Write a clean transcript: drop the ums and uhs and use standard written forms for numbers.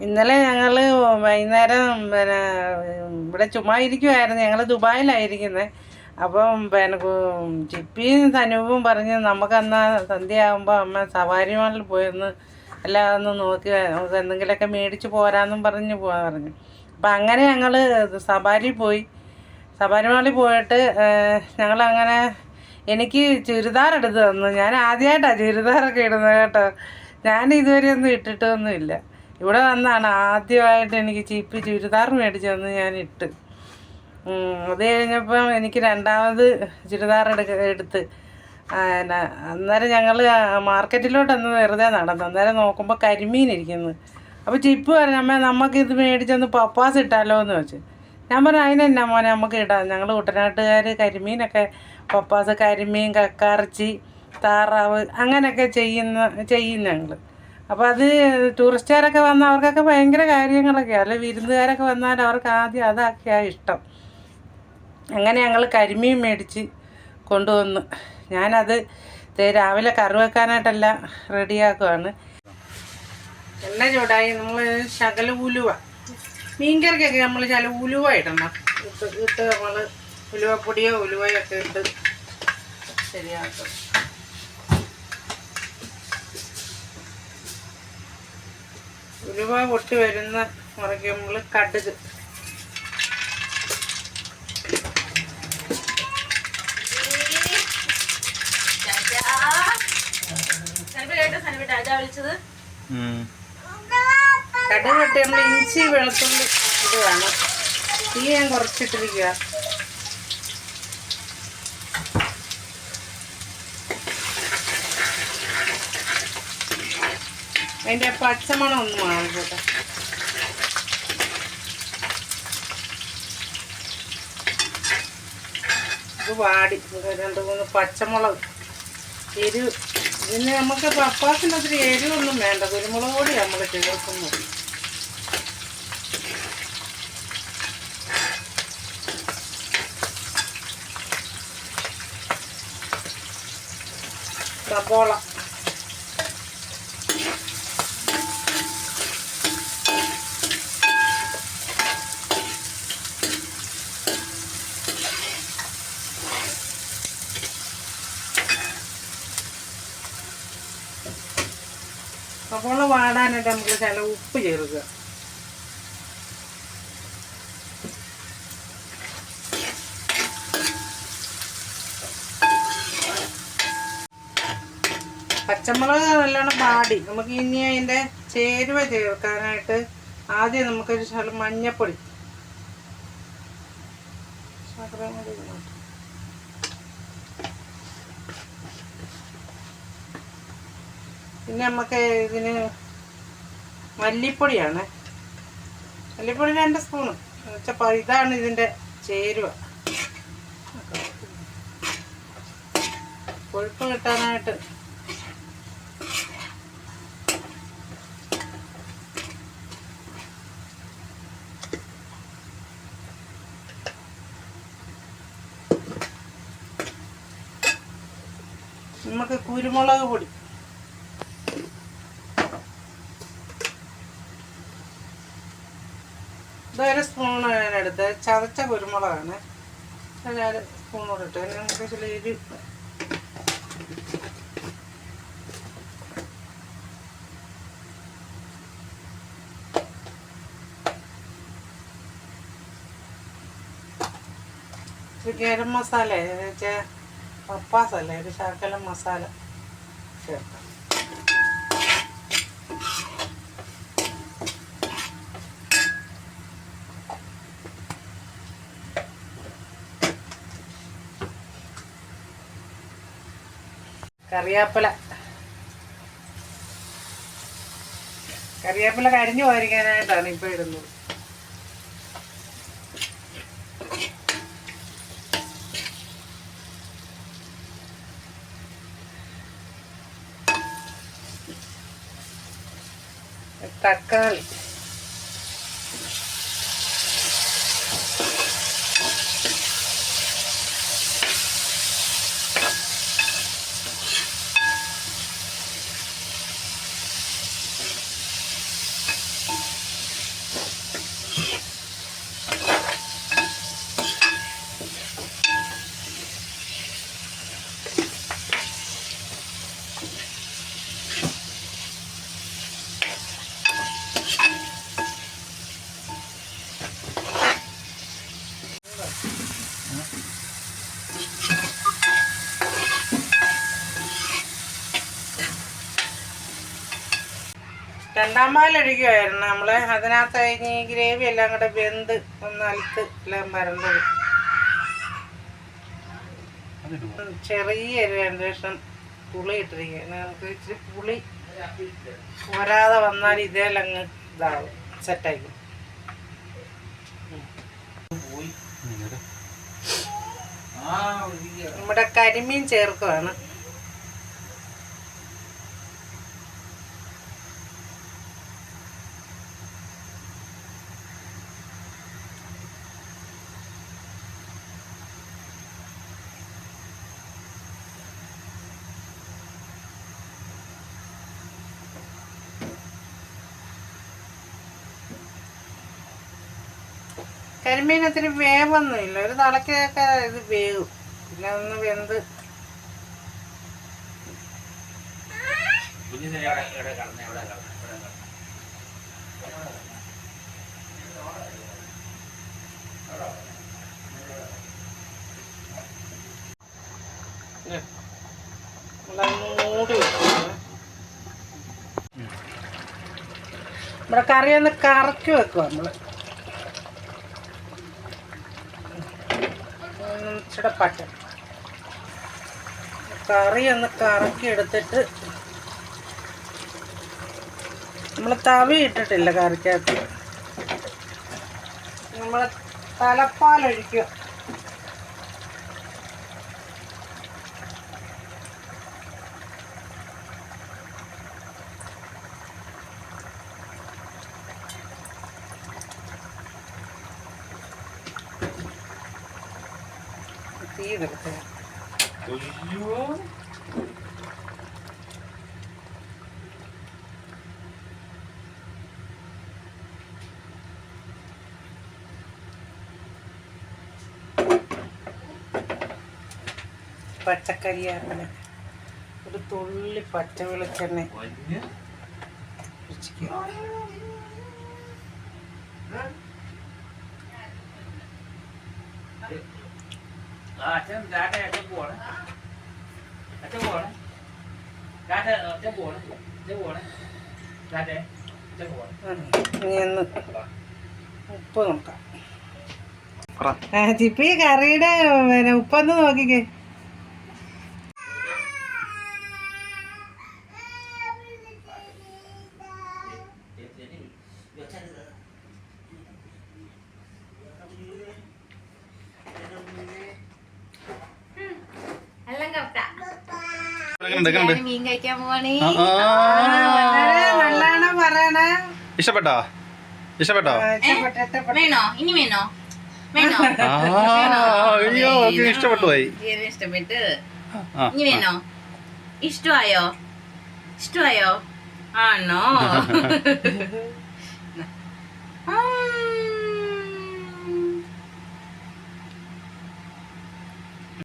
ഇന്നലെ ഞങ്ങൾ വൈകുന്നേരം പിന്നെ ഇവിടെ ചുമ്മാ ഇരിക്കുമായിരുന്നു. ഞങ്ങൾ ദുബായിലായിരിക്കുന്നത്. അപ്പം പിന്നെ ചിപ്പിയും സനൂപും പറഞ്ഞ് നമുക്കന്നാ സന്ധ്യയാകുമ്പോൾ അമ്മ സവാരി മാളിൽ പോയൊന്ന് എല്ലാം ഒന്ന് നോക്കി നമുക്ക് എന്തെങ്കിലുമൊക്കെ മേടിച്ച് പോരാന്നും പറഞ്ഞു. അപ്പം അങ്ങനെ ഞങ്ങൾ സവാരി പോയി. സവാരി മാളിൽ പോയിട്ട് ഞങ്ങളങ്ങനെ എനിക്ക് ചുരിദാർ എടുത്ത് തന്നു. ഞാൻ ആദ്യമായിട്ടാണ് ചുരിദാറൊക്കെ ഇടുന്നത് കേട്ടോ. ഞാൻ ഇതുവരെ ഒന്നും ഇട്ടിട്ടൊന്നുമില്ല. ഇവിടെ വന്നാണ് ആദ്യമായിട്ട് എനിക്ക് ചിപ്പി ചുരിദാർ മേടിച്ച് തന്ന് ഞാൻ ഇട്ട്. അത് കഴിഞ്ഞപ്പം എനിക്ക് രണ്ടാമത് ചുരിദാർ എടുത്ത് അന്നേരം ഞങ്ങൾ മാർക്കറ്റിലോട്ടൊന്ന് വെറുതെ നടന്നു. അന്നേരം നോക്കുമ്പോൾ കരിമീൻ ഇരിക്കുന്നു. അപ്പോൾ ചിപ്പ് പറഞ്ഞു, അമ്മ നമുക്കിത് മേടിച്ചൊന്ന് പപ്പാസ് ഇട്ടാലോ എന്ന് വെച്ച്. ഞാൻ പറഞ്ഞു അതിനെന്നാ മോനെ നമുക്ക് ഇടാം. ഞങ്ങൾ കുട്ടനാട്ടുകാർ കരിമീനൊക്കെ പപ്പാസ്, കരിമീൻ, കക്കാർച്ചി, താറാവ് അങ്ങനെയൊക്കെ ചെയ്യും ഞങ്ങൾ. അപ്പോൾ അത് ടൂറിസ്റ്റുകാരൊക്കെ വന്നാൽ അവർക്കൊക്കെ ഭയങ്കര കാര്യങ്ങളൊക്കെയാണ്. അല്ലെ വിരുന്നുകാരൊക്കെ വന്നാൽ അവർക്ക് ആദ്യം അതൊക്കെയാണ് ഇഷ്ടം. അങ്ങനെ ഞങ്ങൾ കരിമീൻ മേടിച്ച് കൊണ്ടുവന്നു. ഞാനത് രാവിലെ കറി വെക്കാനായിട്ടെല്ലാം റെഡിയാക്കുവാണ്. എണ്ണ ചൂടായി. നമ്മൾ ശകല ഉലുവ, മീൻകറിക്കൊക്കെ നമ്മൾ ശകല ഉലുവ ഇടണം. ഇട്ട് നമ്മൾ ഉലുവപ്പൊടിയോ ഉലുവയോ ഒക്കെ ഇട്ട് ശരിയാക്കും. ഉലുവ പൊട്ടി വരുന്ന മുറയ്ക്ക് നമ്മൾ കടുക്, കടുക് പൊട്ടി നമ്മൾ ഇഞ്ചി വെളുത്തുള്ളി ഇത് വേണം. തീ ഞാൻ കുറച്ചിട്ടിരിക്കുക. അതിൻ്റെ പച്ചമണം ഒന്നും വേണം കേട്ടോ. ഇത് വാടി 2-3 പച്ചമുളക്. എരിവ് ഇതിന് നമുക്ക് പപ്പാസിന് ഒത്തിരി എരിവൊന്നും വേണ്ട. കുരുമുളക് പൊടി നമ്മൾ ചേർക്കുന്നു. സബോള, സബോള വാടാനായിട്ട് നമുക്ക് ചില ഉപ്പ് ചേർക്കുക. പച്ചമുളക് നല്ലോണം വാടി. നമുക്ക് ഇനി അതിൻ്റെ ചേരുവ ചേർക്കാനായിട്ട് ആദ്യം നമുക്കൊരു ശകലം മഞ്ഞപ്പൊടി, പിന്നെ നമുക്ക് ഇതിന് മല്ലിപ്പൊടിയാണ്. മല്ലിപ്പൊടി 2 സ്പൂണ്. ഇതാണ് ഇതിൻ്റെ ചേരുവ. കൊഴുപ്പ് കിട്ടാനായിട്ട് നമുക്ക് കുരുമുളക് പൊടി, ഇതൊരു സ്പൂണ് ഞാനെടുത്ത് ചതച്ച കുരുമുളകാണ്. ഞാൻ സ്പൂണോട് ഇട്ട് നമുക്ക് ചില എരി. ഗരം മസാല വെച്ചാൽ പപ്പാസല്ല, ഒരു ശകലം മസാല ചേർക്കാം. കറിവേപ്പില കരിഞ്ഞു പോയിരിക്കാനായിട്ടാണ് ഇപ്പോൾ ഇടുന്നത്. തക്കാളി, രണ്ടാം പാലൊഴിക്കുമായിരുന്നു നമ്മള്. അതിനകത്ത് കഴിഞ്ഞ് ഈ ഗ്രേവി എല്ലാം കൂടെ വെന്ത് ഒന്ന് അലുത്ത് എല്ലാം വരണ്ടത്. ചെറിയൊരു 2 ലക്ഷം പുളി ഇട്ടിരിക്കുക. നമുക്ക് ഇച്ചിരി പുളി പോരാതെ വന്നാൽ ഇതേലങ്ങ് ഇതാവും, സെറ്റായി. നമ്മുടെ കരിമീൻ ചേർക്കുവാണ്. കരിമീൻ ഒത്തിരി വേവൊന്നുമില്ല, ഒരു തളക്കൊക്കെ ഇത് വേവും. പിന്നെ ഒന്ന് വെന്ത് മൂടി വെക്കും. നമ്മുടെ കറി ഒന്ന് കറക്കി വെക്കുക. നമ്മള് ഇച്ചിരി പട്ട കറി ഒന്ന് കറക്കി എടുത്തിട്ട്, നമ്മൾ തവി ഇട്ടിട്ടില്ല കറിക്കകത്ത്, നമ്മൾ തലപ്പാലൊഴിക്കുക. തീ നിർത്തുക. പച്ചക്കറിയാണ്, ഒരു തുള്ളി പച്ച വെളിച്ചെണ്ണ ഒഴിച്ചിക്കുക. ഉപ്പ് നോക്കാം. ചിപ്പി കറിയുടെ ഉപ്പൊന്ന് നോക്കിക്കേ. മീൻ കഴിക്കാൻ പോവാണേ. നല്ലതാണോ പറയണേ? ഇഷ്ടപ്പെട്ടോ? ഇഷ്ടപ്പെട്ടോ? വേണോ? ഇനി വേണോ? വേണോ? അയ്യോ ഇഷ്ടപ്പെട്ടു പോയി. ഇഷ്ടപ്പെട്ട് ഇനി വേണോ? ഇഷ്ടമായോ? ഇഷ്ടമായോ? ആണോ?